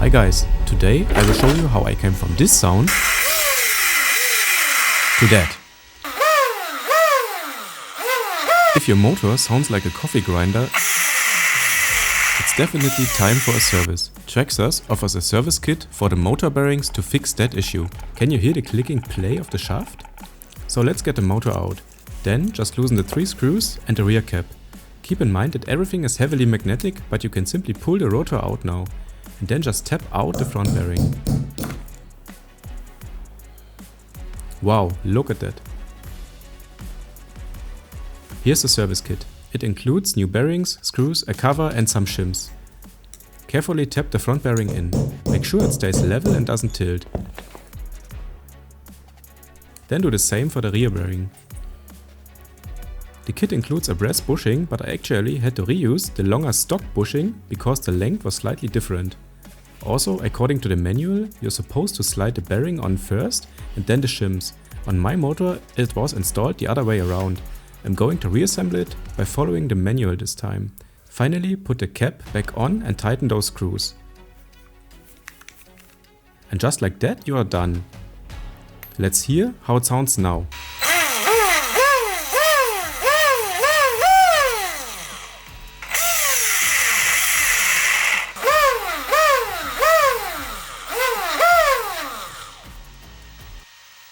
Hi guys, today I will show you how I came from this sound to that. If your motor sounds like a coffee grinder, it's definitely time for a service. Traxxas offers a service kit for the motor bearings to fix that issue. Can you hear the clicking play of the shaft? So let's get the motor out. Then just loosen the 3 screws and the rear cap. Keep in mind that everything is heavily magnetic, but you can simply pull the rotor out now. And then just tap out the front bearing. Wow, look at that. Here's the service kit. It includes new bearings, screws, a cover and some shims. Carefully tap the front bearing in. Make sure it stays level and doesn't tilt. Then do the same for the rear bearing. The kit includes a brass bushing, but I actually had to reuse the longer stock bushing because the length was slightly different. Also, according to the manual, you're supposed to slide the bearing on first and then the shims. On my motor it was installed the other way around. I'm going to reassemble it by following the manual this time. Finally, put the cap back on and tighten those screws. And just like that you are done. Let's hear how it sounds now.